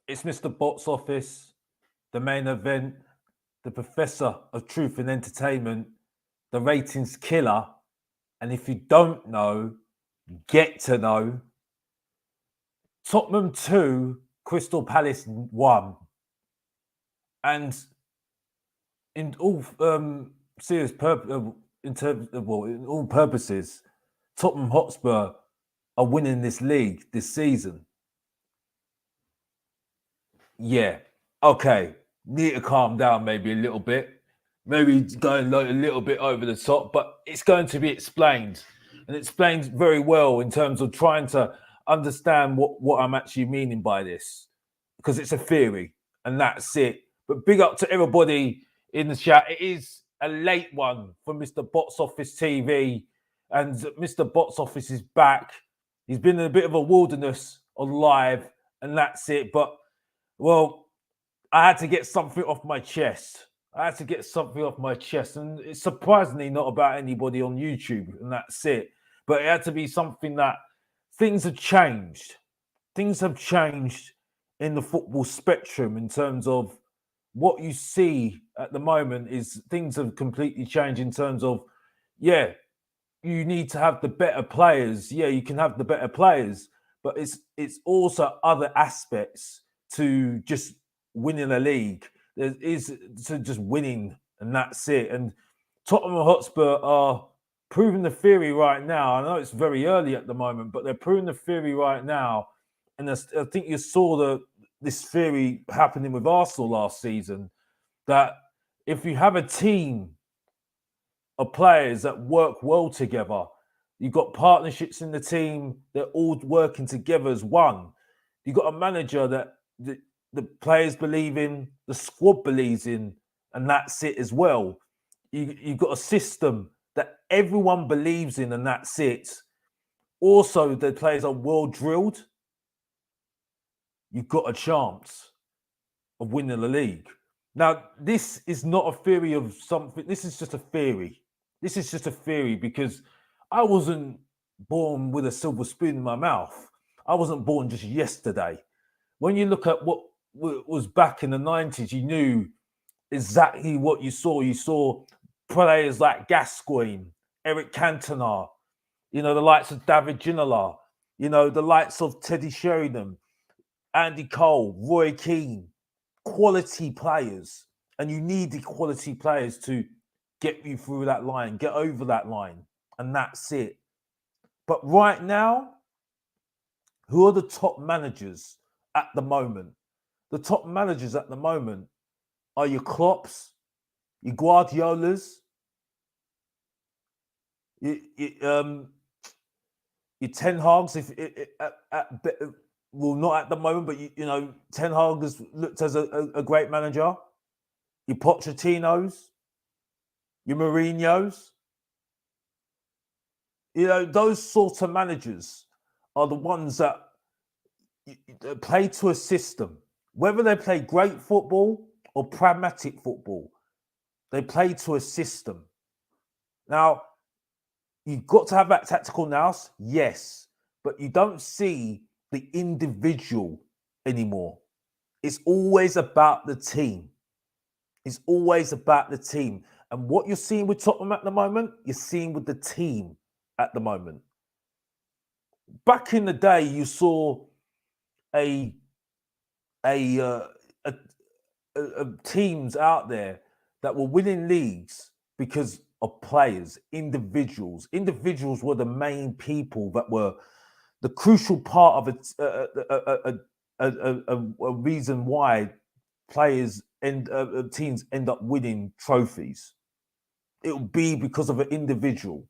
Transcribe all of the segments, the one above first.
It's Mr. Box Office, the main event, the professor of truth and entertainment, the ratings killer. And if you don't know, get to know. Tottenham 2, Crystal Palace 1. And in all serious in terms of, well, in all purposes, Tottenham Hotspur are winning this league this season. Yeah, okay. Need to calm down maybe a little bit. Maybe going a little bit over the top, but it's going to be explained. And explained very well in terms of trying to understand what I'm actually meaning by this. Because it's a theory, and that's it. But big up to everybody in the chat. It is a late one for Mr. Box Office TV. And Mr. Box Office is back. He's been in a bit of a wilderness on live, and that's it. But well, I had to get something off my chest. And it's surprisingly not about anybody on YouTube, and that's it. But it had to be something that things have changed. Things have changed in the football spectrum in terms of what you see at the moment is things have completely changed in terms of, yeah, you need to have the better players. Yeah, you can have the better players, but it's also other aspects to just winning a league. There is to just winning, and that's it. And Tottenham Hotspur are proving the theory right now. I know it's very early at the moment, but they're proving the theory right now. And I think you saw this theory happening with Arsenal last season, that if you have a team of players that work well together, you've got partnerships in the team, they're all working together as one. You've got a manager that the players believe in, the squad believes in, and that's it as well. You've got a system that everyone believes in, and that's it. Also, the players are well drilled. You've got a chance of winning the league. Now, this is not a theory of something. This is just a theory. This is just a theory because I wasn't born with a silver spoon in my mouth. I wasn't born just yesterday. When you look at what was back in the 90s, you knew exactly what you saw. You saw players like Gascoigne, Eric Cantona, the likes of David Ginola, the likes of Teddy Sheringham, Andy Cole, Roy Keane, quality players. And you need the quality players to get you through that line, get over that line. And that's it. But right now, who are the top managers at the moment? The top managers at the moment are your Klopps, your Guardiolas, your Ten Hags. Well, not at the moment, but Ten Hag has looked as a great manager. Your Pochettinos, your Mourinhos. Those sort of managers are the ones that play to a system. Whether they play great football or pragmatic football, they play to a system. Now, you've got to have that tactical nous, yes, but you don't see the individual anymore. It's always about the team. It's always about the team. And what you're seeing with Tottenham at the moment, you're seeing with the team at the moment. Back in the day, you saw teams out there that were winning leagues because of players, individuals. Individuals were the main people that were the crucial part of a reason why players and teams end up winning trophies. It will be because of an individual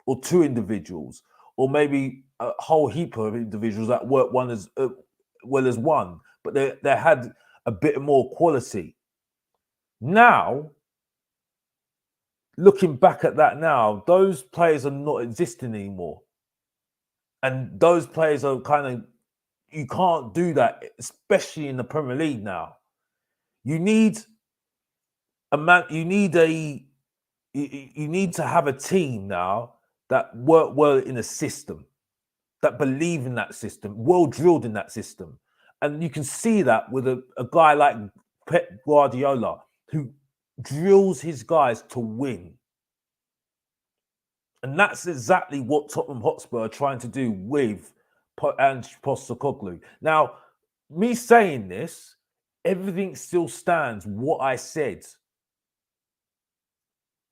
or two individuals, or maybe a whole heap of individuals that work one as well as one, but they had a bit more quality. Now, looking back at that now, those players are not existing anymore. And those players are you can't do that, especially in the Premier League now. You need you need to have a team now that work well in a system, that believe in that system, well drilled in that system. And you can see that with a guy like Pep Guardiola, who drills his guys to win. And that's exactly what Tottenham Hotspur are trying to do with Ange Postecoglou. Now, me saying this, everything still stands what I said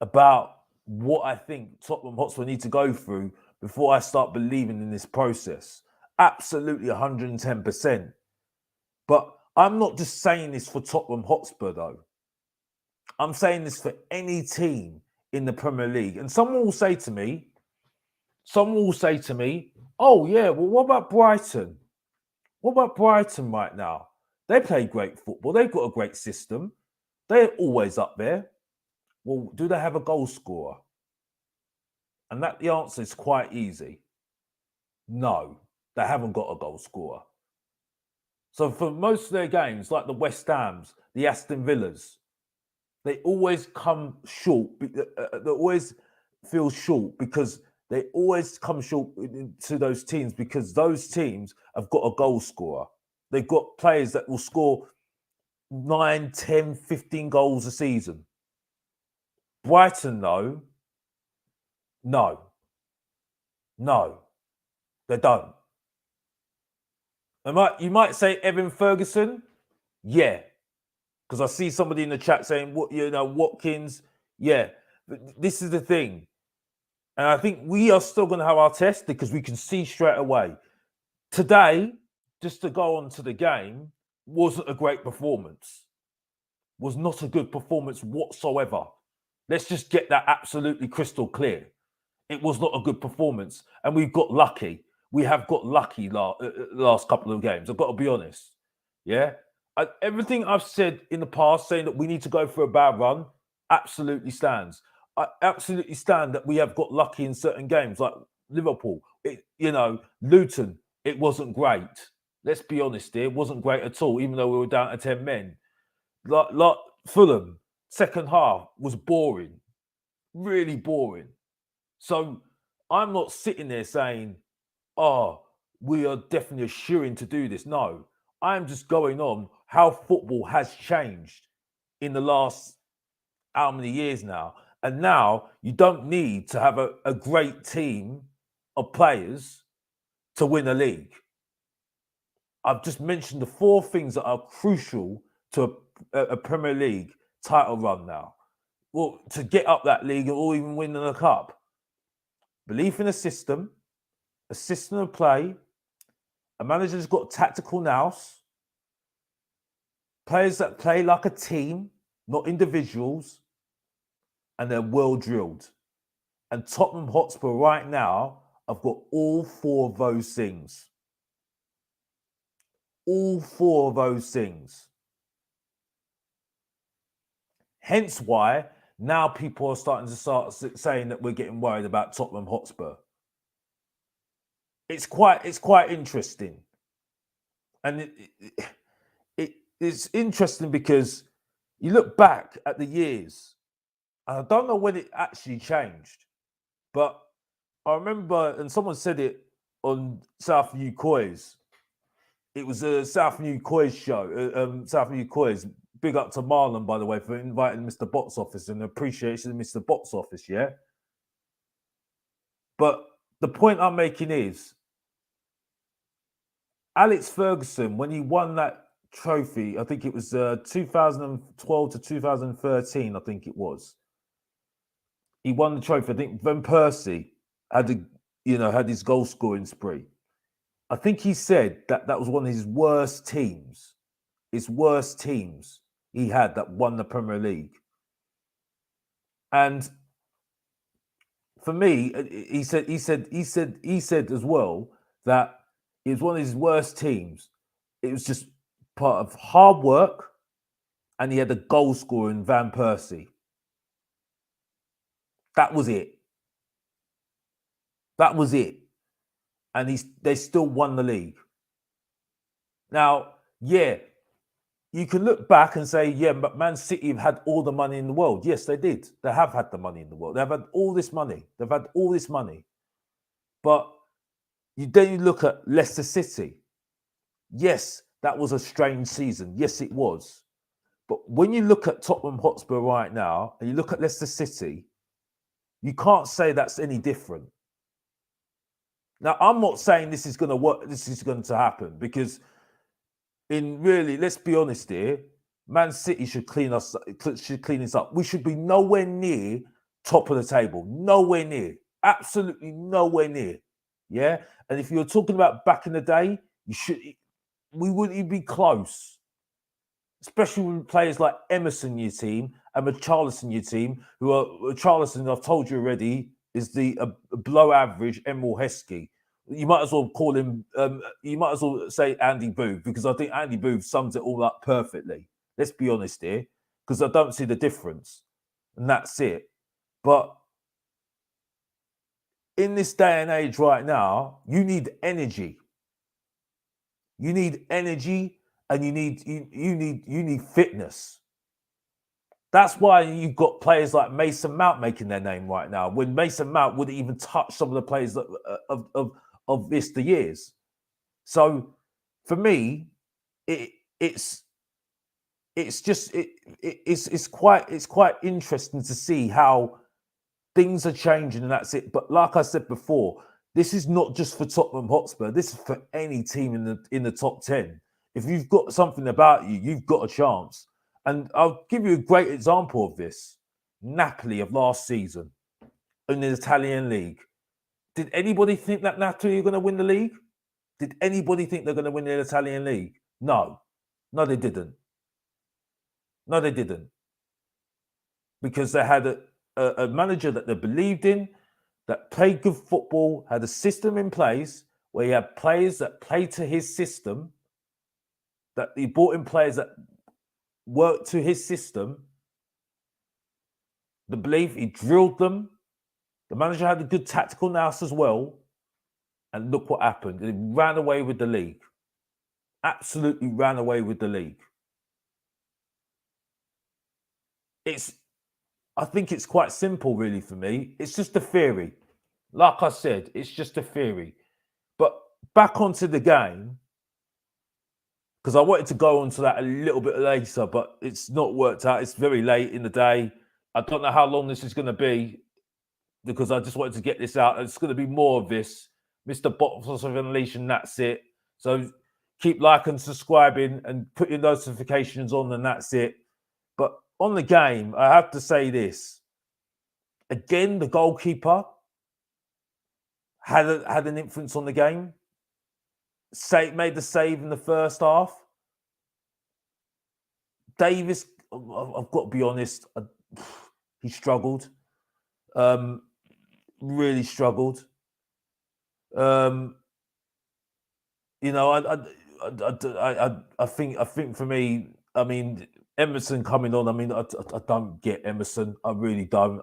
about what I think Tottenham Hotspur need to go through before I start believing in this process. Absolutely 110%. But I'm not just saying this for Tottenham Hotspur, though. I'm saying this for any team in the Premier League. And someone will say to me, oh, yeah, well, what about Brighton? What about Brighton right now? They play great football. They've got a great system. They're always up there. Well, do they have a goal scorer? And the answer is quite easy. No, they haven't got a goal scorer. So for most of their games, like the West Hams, the Aston Villas, they always come short. They always feel short because they always come short to those teams because those teams have got a goal scorer. They've got players that will score 9, 10, 15 goals a season. Brighton, though, no, they don't. You might say Evan Ferguson, yeah, because I see somebody in the chat saying, Watkins, yeah. But this is the thing. And I think we are still going to have our test because we can see straight away. Today, just to go on to the game, wasn't a great performance. Was not a good performance whatsoever. Let's just get that absolutely crystal clear. It was not a good performance. And we've got lucky. We have got lucky last couple of games. I've got to be honest. Yeah. Everything I've said in the past, saying that we need to go for a bad run, absolutely stands. I absolutely stand that we have got lucky in certain games, like Liverpool. Luton, it wasn't great. Let's be honest here, it wasn't great at all, even though we were down to 10 men. Like Fulham, second half was boring, really boring. So I'm not sitting there saying, we are definitely assuring to do this. No, I'm just going on how football has changed in the last how many years now. And now you don't need to have a great team of players to win a league. I've just mentioned the 4 things that are crucial to a Premier League title run now. Well, to get up that league or even win the cup. Belief in a system of play, a manager that's got tactical nous, players that play like a team, not individuals, and they're well drilled. And Tottenham Hotspur right now have got all 4 of those things. All 4 of those things. Hence why now people are starting to start saying that we're getting worried about Tottenham Hotspur. It's quite interesting. And it's interesting because you look back at the years, and I don't know when it actually changed, but I remember, and someone said it on South New Coys. It was a South New Coys show. South New Coys. Big up to Marlon, by the way, for inviting Mr. Box Office, and appreciation to Mr. Box Office, yeah? But the point I'm making is, Alex Ferguson, when he won that trophy, I think it was 2012 to 2013, I think it was. He won the trophy. I think Van Persie had his goal scoring spree. I think he said that was one of his worst teams. His worst teams he had that won the Premier League. And for me, he said as well that it was one of his worst teams. It was just part of hard work, and he had a goal scorer in Van Persie. That was it. That was it. And they still won the league. Now, yeah, you can look back and say, yeah, but Man City have had all the money in the world. Yes, they did. They have had the money in the world. They've had all this money. But then you look at Leicester City. Yes, that was a strange season. Yes, it was. But when you look at Tottenham Hotspur right now, and you look at Leicester City, you can't say that's any different. Now, I'm not saying this is going to work. This is going to happen because, let's be honest here. Man City should clean us up. We should be nowhere near top of the table. Nowhere near. Absolutely nowhere near. Yeah. And if you're talking about back in the day, we wouldn't even be close. Especially with players like Emerson in your team and Richarlison in your team, who are Richarlison, I've told you already, is the below average Emeril Heskey. You might as well call him, you might as well say Andy Booth, because I think Andy Booth sums it all up perfectly. Let's be honest here, because I don't see the difference. And that's it. But in this day and age right now, you need energy. You need energy and you need fitness. That's why you've got players like Mason Mount making their name right now, when Mason Mount wouldn't even touch some of the players of the years. So for me, it's quite interesting to see how things are changing, and that's it. But like I said before, this is not just for Tottenham Hotspur. This is for any team in the top 10. If you've got something about you, you've got a chance. And I'll give you a great example of this. Napoli of last season in the Italian league. Did anybody think that Napoli are going to win the league? Did anybody think they're going to win the Italian league? No. No, they didn't. No, they didn't. Because they had a manager that they believed in, that played good football, had a system in place where he had players that played to his system, that he brought in players that worked to his system. The belief, he drilled them. The manager had a good tactical nous as well. And look what happened. He ran away with the league. Absolutely ran away with the league. I think it's quite simple, really, for me. It's just a theory. Like I said, it's just a theory. But back onto the game, because I wanted to go on to that a little bit later, but it's not worked out. It's very late in the day. I don't know how long this is going to be, because I just wanted to get this out. It's going to be more of this. Mr. Box of Unleashing, that's it. So keep liking, subscribing, and put your notifications on, and that's it. But on the game, I have to say this. Again, the goalkeeper had an influence on the game. Made the save in the first half. Davis, I've got to be honest, he struggled. Really struggled. You know, I think for me, I mean, Emerson coming on. I mean, I don't get Emerson. I really don't.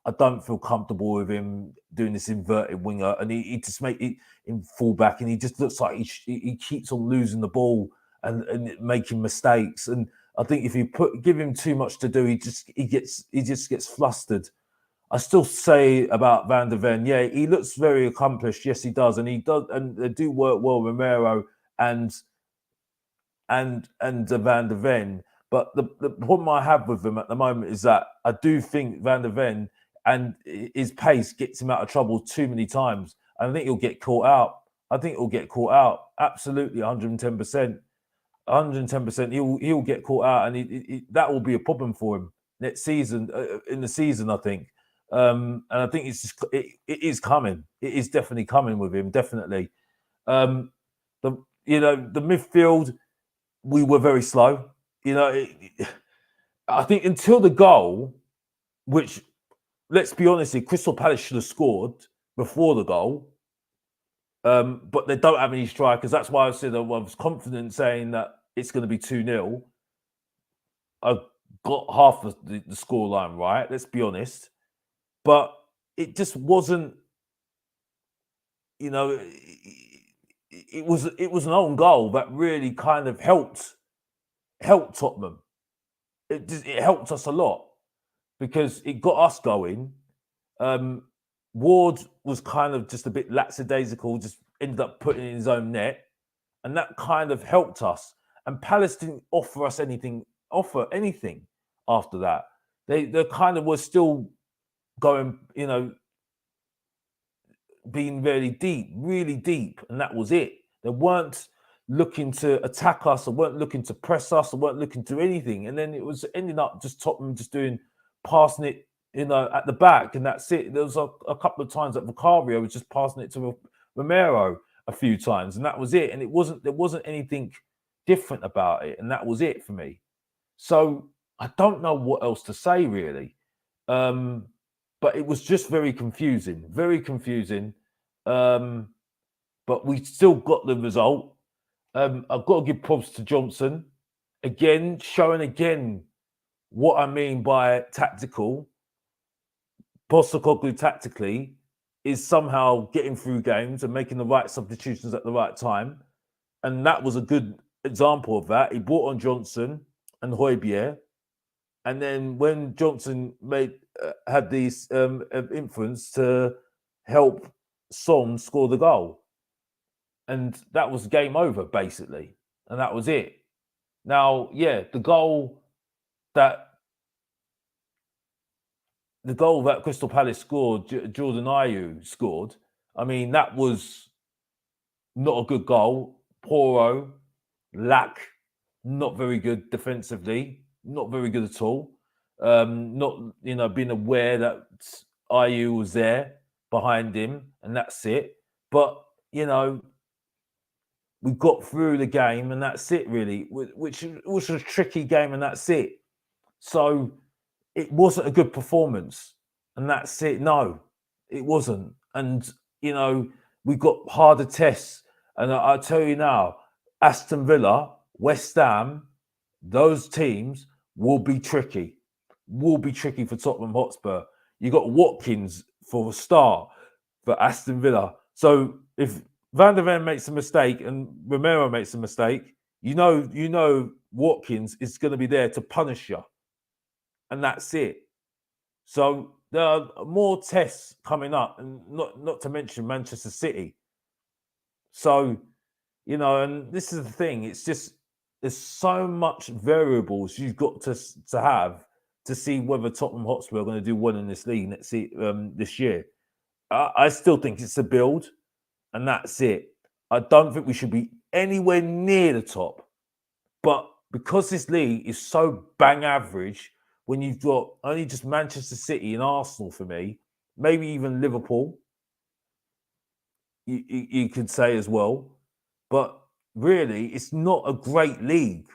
I don't feel comfortable with him doing this inverted winger, and he just make it in fullback, and he just looks like he keeps on losing the ball and making mistakes. And I think if you give him too much to do, he just gets flustered. I still say about Van der Ven, yeah, he looks very accomplished. Yes, he does, and he does, and they do work well, Romero and Van der Ven. But the problem I have with him at the moment is that I do think Van der Ven and his pace gets him out of trouble too many times. And I think he'll get caught out. Absolutely, 110%. 110%. He'll get caught out, and that will be a problem for him next season. In the season, I think. And I think it is coming. It is definitely coming with him. Definitely. The midfield, we were very slow. You know, I think until the goal, which, let's be honest, Crystal Palace should have scored before the goal, but they don't have any strikers. That's why I said I was confident saying that it's going to be 2-0. I got half of the scoreline right. Let's be honest, but it just wasn't. You know, it was an own goal that really kind of helped Tottenham. It helped us a lot because it got us going. Ward was kind of just a bit lackadaisical, just ended up putting in his own net. and that kind of helped us. And Palace didn't offer anything after that. They kind of were still going, being really deep, and that was it. They weren't looking to attack us, or weren't looking to press us, or weren't looking to do anything. And then it was ending up just Tottenham just passing it, at the back, and that's it. There was a couple of times that Vicario was just passing it to Romero a few times, and that was it. And there wasn't anything different about it, and that was it for me. So I don't know what else to say really. But it was just very confusing. But we still got the result. I've got to give props to Johnson showing what I mean by tactical. Postecoglou tactically is somehow getting through games and making the right substitutions at the right time, and that was a good example of that. He brought on Johnson and Højbjerg, and then when Johnson had these influence to help Son score the goal, and that was game over basically, and that was it. Now, yeah, the goal that Crystal Palace scored, Jordan Ayew scored. I mean, that was not a good goal. Poro, lack, not very good defensively, not very good at all. Not being aware that Ayew was there behind him, and that's it. But we got through the game, and that's it really. Which was a tricky game, and that's it. So it wasn't a good performance, and that's it. No, it wasn't. And we got harder tests, and I tell you now, Aston Villa, West Ham, those teams will be tricky. Will be tricky for Tottenham Hotspur. You got Watkins for a start for Aston Villa. So if Van der Ven makes a mistake and Romero makes a mistake, you know Watkins is going to be there to punish you. And that's it. So there are more tests coming up, and not to mention Manchester City. So, and this is the thing. It's just there's so much variables you've got to have to see whether Tottenham Hotspur are going to do well in this league this year. I still think it's a build, and that's it. I don't think we should be anywhere near the top. But because this league is so bang average, when you've got only just Manchester City and Arsenal for me, maybe even Liverpool, you could say as well. But really, it's not a great league.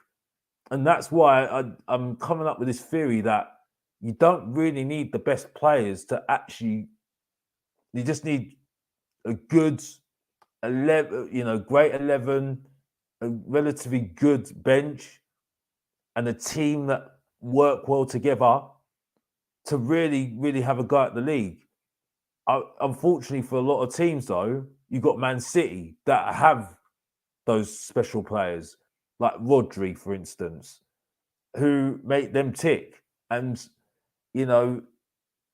And that's why I'm coming up with this theory that you don't really need the best players to actually. You just need a good 11, great 11, a relatively good bench, and a team that work well together to really, really have a go at the league. Unfortunately, for a lot of teams, though, you've got Man City that have those special players, like Rodri, for instance, who make them tick. And,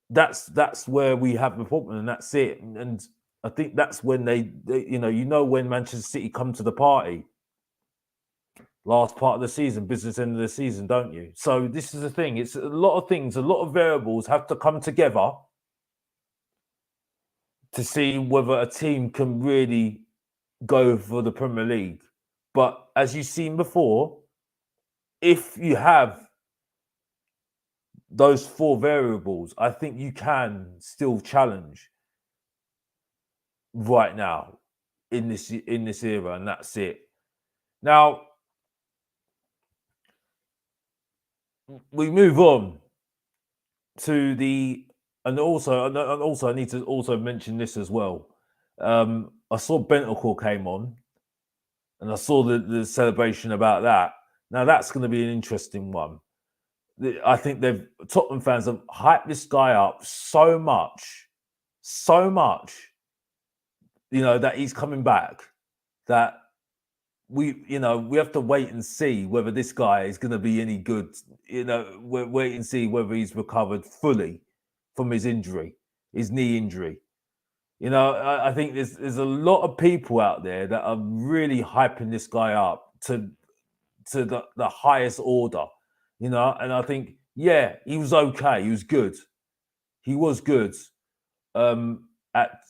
that's where we have the problem, and that's it. And I think that's when they when Manchester City come to the party, last part of the season, business end of the season, don't you? So this is the thing. It's a lot of things, a lot of variables have to come together to see whether a team can really go for the Premier League. But as you've seen before, if you have those four variables, I think you can still challenge right now in this era, and that's it. Now, we move on to and also I need to also mention this as well. I saw Bentancur came on, and I saw the celebration about that. Now that's going to be an interesting one. I think Tottenham fans have hyped this guy up so much, that he's coming back, that we have to wait and see whether this guy is going to be any good. We'll wait and see whether he's recovered fully from his knee injury. I think there's a lot of people out there that are really hyping this guy up to the highest order, and I think, yeah, he was okay. He was good. He was good.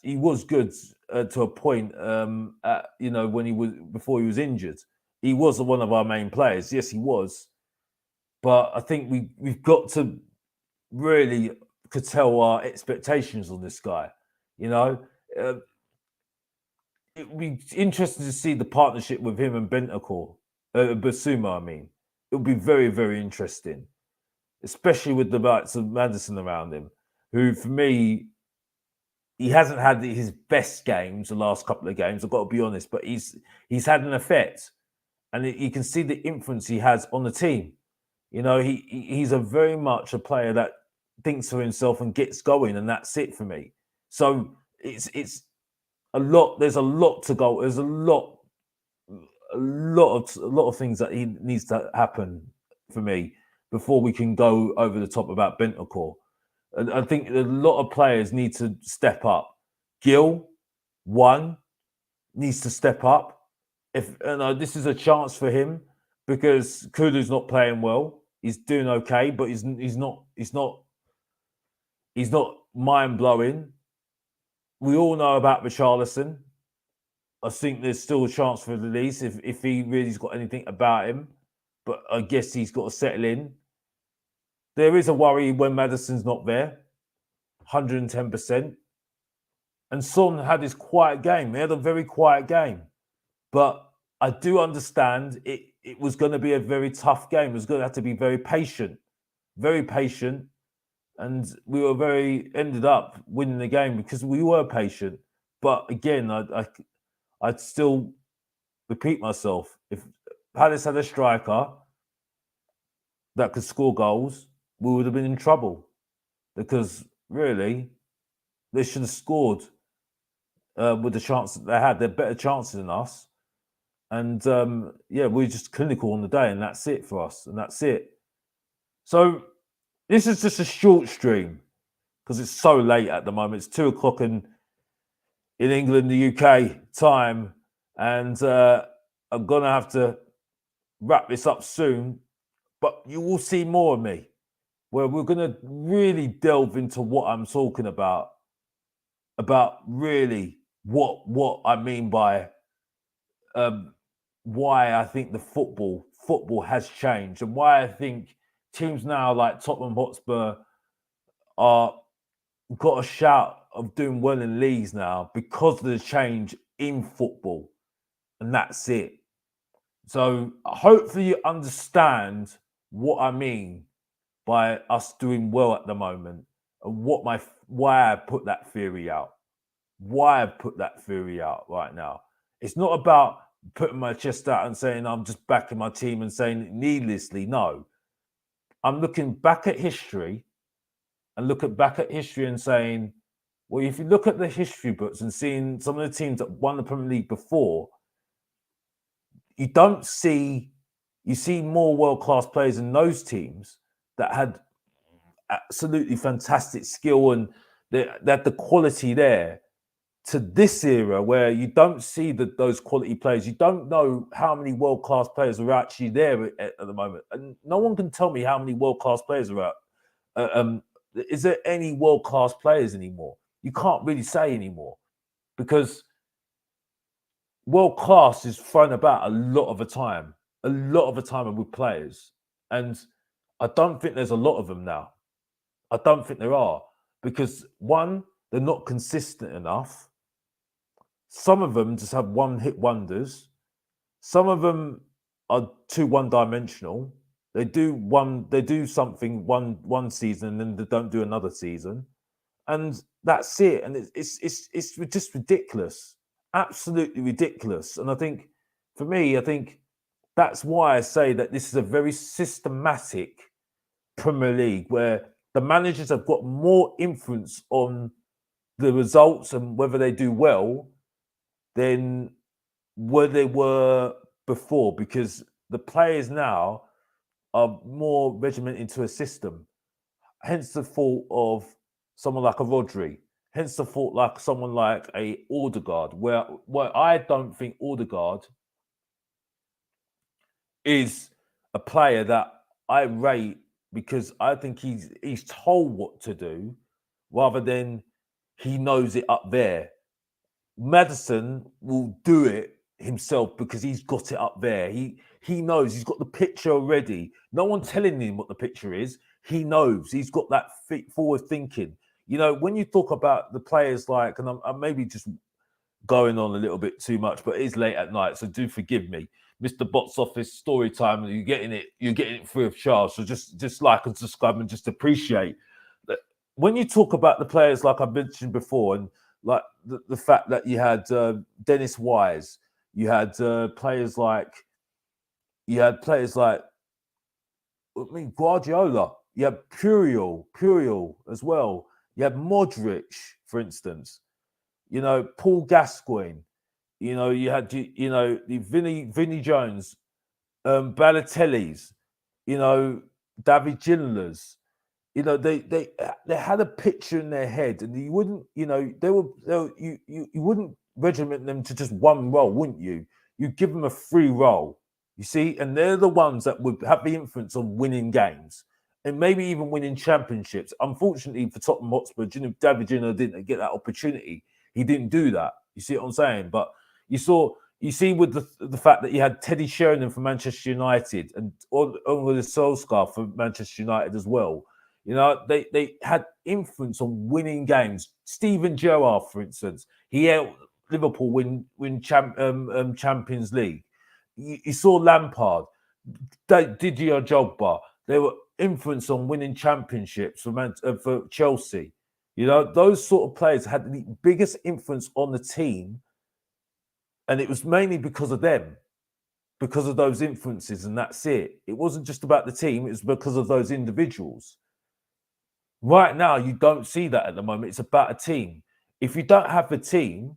He was good to a point. When he was before he was injured, he was one of our main players. Yes, he was. But I think we've got to really curtail our expectations on this guy. Uh, it would be interesting to see the partnership with him and Bentancur, Basuma. I mean, it would be very, very interesting, especially with the likes of Madison around him, who for me, he hasn't had his best games the last couple of games. I've got to be honest, but he's had an effect, and you can see the influence he has on the team. He's a very much a player that thinks for himself and gets going, and that's it for me. So it's a lot. There's a lot to go. There's a lot of things that he needs to happen for me before we can go over the top about Bentancur. And I think a lot of players need to step up. Gil, one, needs to step up. This is a chance for him because Kulu's not playing well. He's doing okay, but he's not mind blowing. We all know about Richarlison. I think there's still a chance for release if he really's got anything about him, but I guess he's got to settle in. There is a worry when Maddison's not there, 110%. And Son had his quiet game. He had a very quiet game. But I do understand it was going to be a very tough game. It was going to have to be very patient. And we ended up winning the game because we were patient. But again, I'd still repeat myself. If Palace had a striker that could score goals, we would have been in trouble. Because really, they should have scored with the chance that they had. They're better chances than us. And we're just clinical on the day, and that's it for us. And that's it. So this is just a short stream because it's so late at the moment. It's 2:00 in England, the UK time. And I'm going to have to wrap this up soon. But you will see more of me where we're going to really delve into what I'm talking about really what I mean by why I think the football has changed and why I think teams now like Tottenham Hotspur are got a shout of doing well in leagues now because of the change in football, and that's it. So hopefully you understand what I mean by us doing well at the moment and why I put that theory out. Why I put that theory out right now. It's not about putting my chest out and saying I'm just backing my team and saying it needlessly. No. I'm looking back at history and saying, well, if you look at the history books and seeing some of the teams that won the Premier League before, you see more world-class players in those teams that had absolutely fantastic skill and that the quality there to this era where you don't see those quality players. You don't know how many world-class players are actually there at the moment. And no one can tell me how many world-class players are out. Is there any world-class players anymore? You can't really say anymore because world-class is thrown about a lot of the time with players. And I don't think there's a lot of them now. I don't think there are because one, they're not consistent enough. Some of them just have one-hit wonders. Some of them are too one-dimensional. They do something one season and then they don't do another season, and that's it. And it's just ridiculous, absolutely ridiculous. And I think that's why I say that this is a very systematic Premier League where the managers have got more influence on the results and whether they do well than where they were before, because the players now are more regimented into a system. Hence the fault of someone like a Rodri hence the thought like someone like a Odegaard, where I don't think Odegaard is a player that I rate because I think he's told what to do rather than he knows it up there. Madison will do it himself because he's got it up there. He knows he's got the picture already. No one telling him what the picture is. He knows he's got that forward thinking. You know, when you talk about the players like, and I'm maybe just going on a little bit too much, but it is late at night, so do forgive me. Mr. Box Office story time, you're getting it free of charge. So just like and subscribe and just appreciate that when you talk about the players like I mentioned before, and like the fact that you had Dennis Wise, you had players like I mean Guardiola, you had Puriel as well, you had Modric, for instance, you know, Paul Gascoigne, you know, you had the Vinny Jones, Balotelli's, you know, David Ginolas. You know, they had a picture in their head, and you wouldn't, you know, you wouldn't regiment them to just one role, wouldn't you? You give them a free role, you see, and they're the ones that would have the influence on winning games and maybe even winning championships. Unfortunately for Tottenham Hotspur, David Ginola didn't get that opportunity. He didn't do that. You see what I'm saying? But you see with the fact that you had Teddy Sheringham for Manchester United and Ole Solskjaer for Manchester United as well. You know, they had influence on winning games. Steven Gerrard, for instance, he helped Liverpool win Champions League. You saw Lampard, Didier Drogba. They were influenced on winning championships for Chelsea. You know, those sort of players had the biggest influence on the team, and it was mainly because of them, because of those influences, and that's it. It wasn't just about the team; it was because of those individuals. Right now, you don't see that at the moment. It's about a team. If you don't have the team,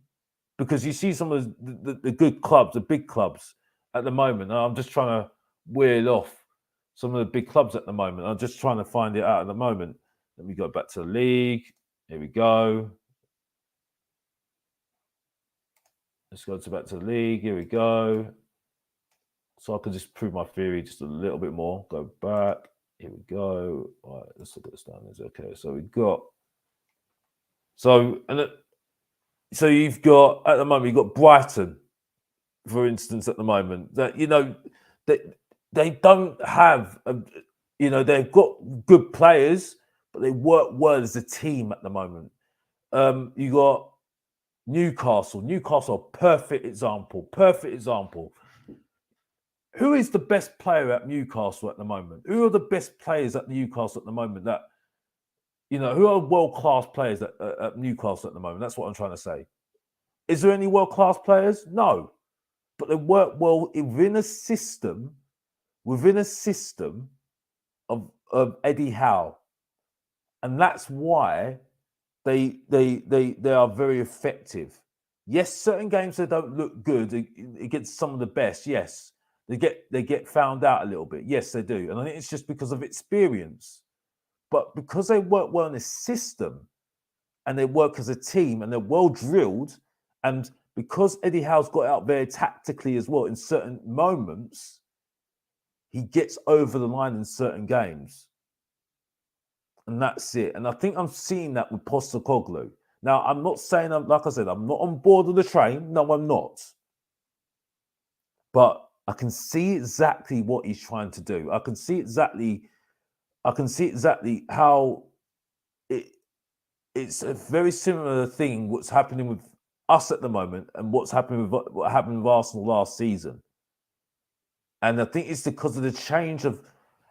because you see some of the good clubs, the big clubs at the moment, and I'm just trying to wheel off some of the big clubs at the moment. I'm just trying to find it out at the moment. Let me go back to the league. Here we go. Let's go back to the league. Here we go. So I can just prove my theory just a little bit more. Go back. Here we go. All right, let's look at the standings. Okay, so we've got so you've got at the moment you've got Brighton, for instance, at the moment that you know they don't have you know they've got good players, but they work well as a team at the moment. You got Newcastle, perfect example. Who is the best player at Newcastle at the moment? Who are the best players at Newcastle at the moment that, you know, who are world-class players at Newcastle at the moment? That's what I'm trying to say. Is there any world-class players? No. But they work well within a system of Eddie Howe. And that's why they are very effective. Yes, certain games they don't look good against some of the best. Yes, they get found out a little bit. Yes, they do, and I think it's just because of experience. But because they work well in a system and they work as a team and they're well drilled, and because Eddie Howe's got out there tactically as well in certain moments, he gets over the line in certain games. And that's it. And I think I'm seeing that with Postecoglou. Now, I'm not saying, like I said, I'm not on board of the train. No, I'm not. But I can see exactly what he's trying to do. I can see exactly how it's a very similar thing what's happening with us at the moment and what happened with Arsenal last season. And I think it's because of the change of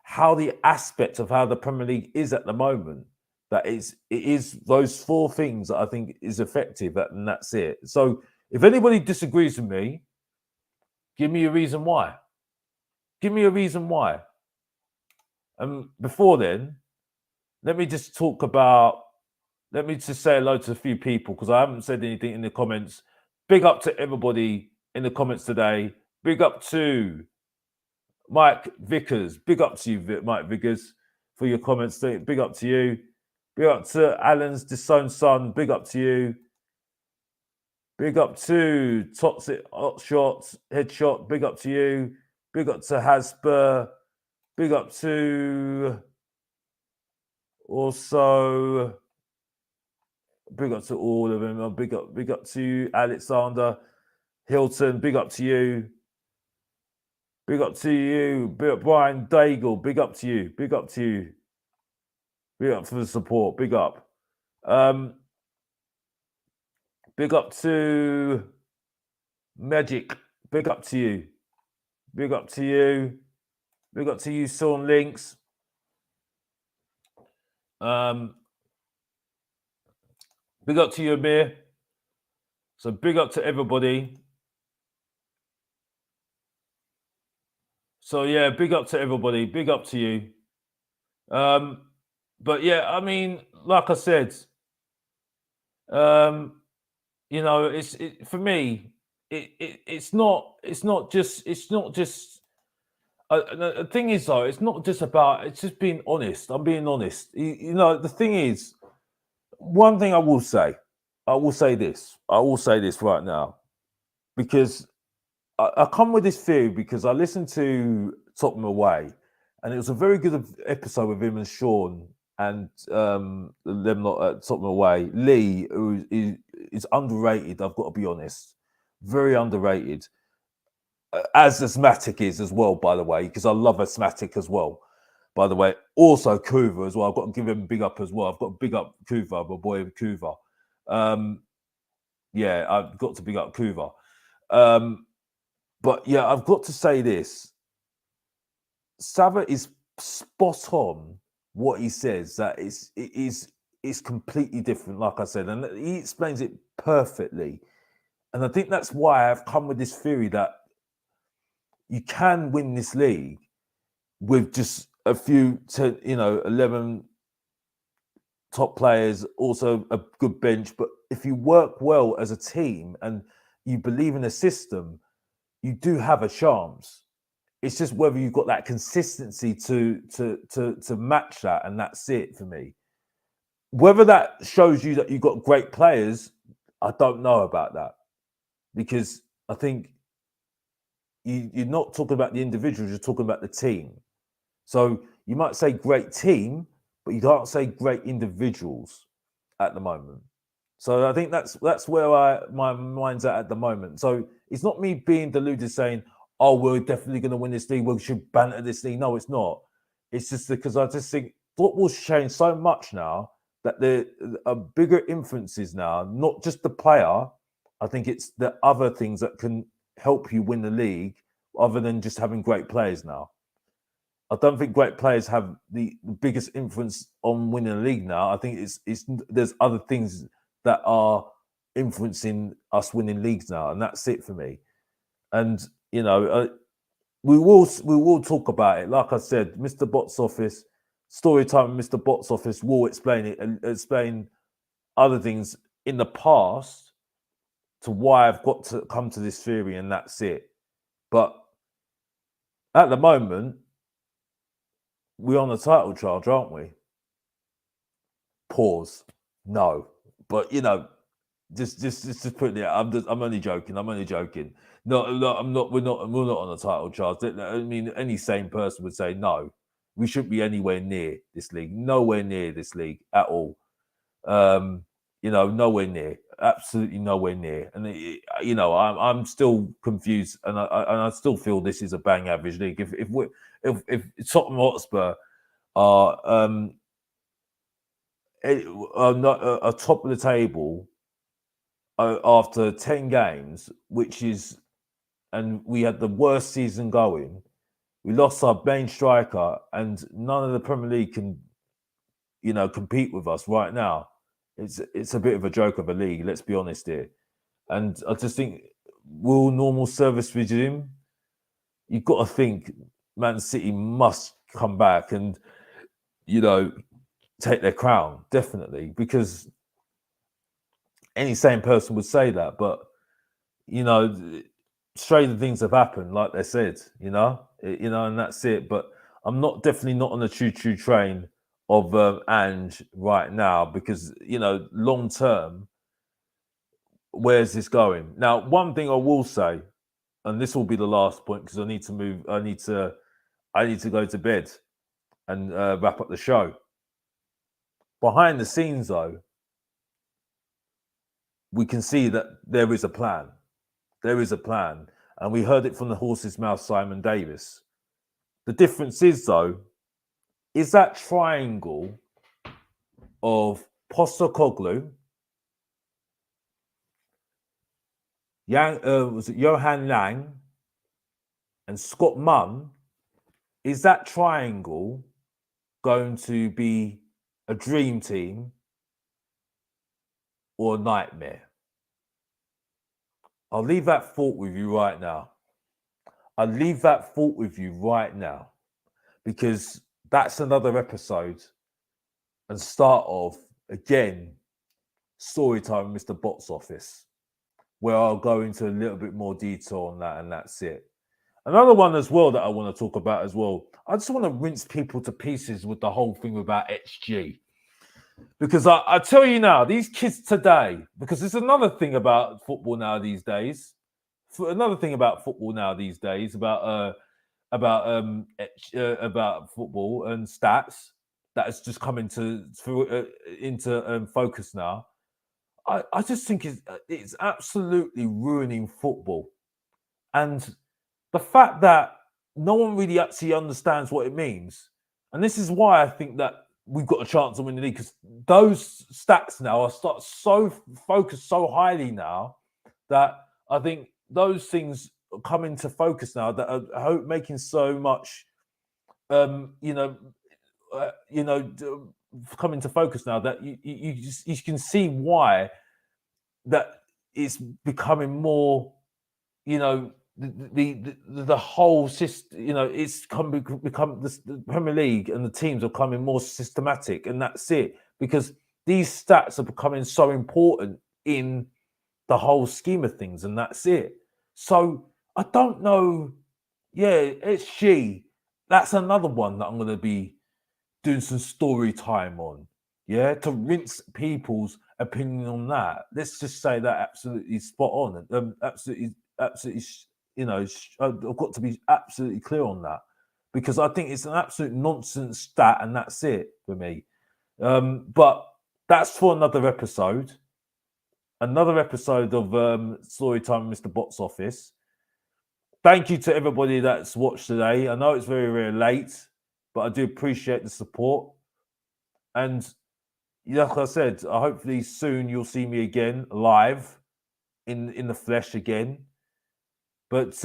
how the aspect of how the Premier League is at the moment that it is those four things that I think is effective, and that's it. So if anybody disagrees with me, give me a reason why. Give me a reason why. And before then, let me just say hello to a few people because I haven't said anything in the comments. Big up to everybody in the comments today. Big up to Mike Vickers. Big up to you, Mike Vickers, for your comments. Big up to you. Big up to Alan's disowned son. Big up to you. Big up to Toxic Hot Shots, Headshot. Big up to you. Big up to Hasper. Big up to also. Big up to all of them. Big up to you, Alexander Hilton. Big up to you. Big up to you. Big up Brian Daigle. Big up to you. Big up to you. Big up for the support. Big up. Big up to Magic. Big up to you. Big up to you. Big up to you, Sean Links. Big up to you, Amir. So big up to everybody. So yeah, big up to everybody. Big up to you. But yeah, I mean, like I said, you know, for me, it's not just the thing is though, it's not just about, it's just being honest. I'm being honest. You know, the thing is, one thing I will say this right now, because I come with this theory because I listened to Tottenham Away, and it was a very good episode with him and Sean and them lot at Tottenham Away. Lee, who is underrated, I've got to be honest, very underrated. As Asthmatic is as well, by the way, because I love Asthmatic as well. By the way, also Kuva as well. I've got to give him a big up as well. I've got to big up Kuva, my boy Kuva. Yeah, I've got to big up Kuva. But yeah, I've got to say this. Sava is spot on what he says, that it's completely different, like I said, and he explains it perfectly. And I think that's why I've come with this theory that you can win this league with just a few, 11 top players, also a good bench. But if you work well as a team and you believe in a system, you do have a chance. It's just whether you've got that consistency to match that, and that's it for me. Whether that shows you that you've got great players, I don't know about that, because I think you're not talking about the individuals, you're talking about the team. So you might say great team, but you can't say great individuals at the moment. So I think that's where my mind's at the moment. So it's not me being deluded saying, oh, we're definitely going to win this league, we should banter this league. No, it's not. It's just because I just think football's changed so much now that there are bigger influences now, not just the player. I think it's the other things that can help you win the league other than just having great players now. I don't think great players have the biggest influence on winning a league now. I think it's there's other things that are influencing us winning leagues now, and that's it for me. And you know, we will talk about it. Like I said, Mr. Box Office story time. Mr. Box Office will explain it and explain other things in the past to why I've got to come to this theory, and that's it. But at the moment, we're on a title charge, aren't we? Pause. No, but you know, just put it. I'm only joking. No, I'm not. We're not on a title charge. I mean, any sane person would say no. We shouldn't be anywhere near this league. Nowhere near this league at all. You know, nowhere near. Absolutely nowhere near. And you know, I'm still confused, and I still feel this is a bang average league. If Tottenham Hotspur are not top of the table after 10 games, which is, and we had the worst season going. We lost our main striker, and none of the Premier League can, you know, compete with us right now. It's a bit of a joke of a league, let's be honest here. And I just think, will normal service resume? You've got to think Man City must come back and, you know, take their crown, definitely, because any sane person would say that. But, you know, strange things have happened, like they said, you know, and that's it. But I'm definitely not on the choo-choo train of Ange right now, because long term, where's this going? Now, one thing I will say, and this will be the last point because I need to move. I need to go to bed and wrap up the show. Behind the scenes, though, we can see that there is a plan. There is a plan, and we heard it from the horse's mouth, Simon Davis. The difference is, though, is that triangle of Postecoglou, was it Johan Lang, and Scott Munn, is that triangle going to be a dream team or a nightmare? I'll leave that thought with you right now. Because that's another episode and start of, again, story time with Mr. Box Office, where I'll go into a little bit more detail on that, and that's it. Another one as well that I want to talk about as well. I just want to rinse people to pieces with the whole thing about XG. Because I tell you now, these kids today, because there's another thing about football now these days. About football and stats that has just come into focus now. I just think it's absolutely ruining football, and the fact that no one really actually understands what it means. And this is why I think that we've got a chance to win the league, because those stats now are so focused so highly now that I think those things come into focus now that are making so much, come into focus now that you can see why that it's becoming more, the whole system, it's become the Premier League and the teams are becoming more systematic, and that's it, because these stats are becoming so important in the whole scheme of things, and that's it. So I don't know. Yeah, that's another one that I'm going to be doing some story time on. Yeah, to rinse people's opinion on that. Let's just say that absolutely spot on. Absolutely. I've got to be absolutely clear on that, because I think it's an absolute nonsense stat, and that's it for me. But that's for another episode. Another episode of Storytime, Mr. Box Office. Thank you to everybody that's watched today. I know it's very, very late, but I do appreciate the support. And like I said, hopefully soon you'll see me again live in the flesh again. But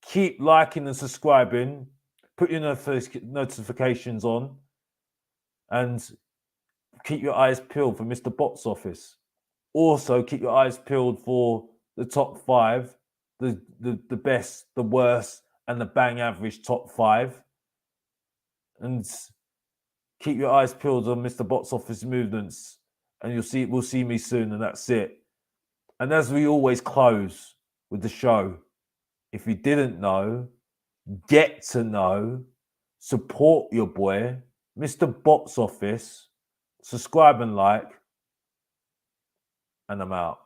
keep liking and subscribing. Put your notifications on, and keep your eyes peeled for Mr. Box Office. Also, keep your eyes peeled for the top 5, the best, the worst, and the bang average top 5. And keep your eyes peeled on Mr. Box Office movements, and we'll see me soon, and that's it. And as we always close with the show, if you didn't know, get to know, support your boy, Mr. Box Office, subscribe and like, and I'm out.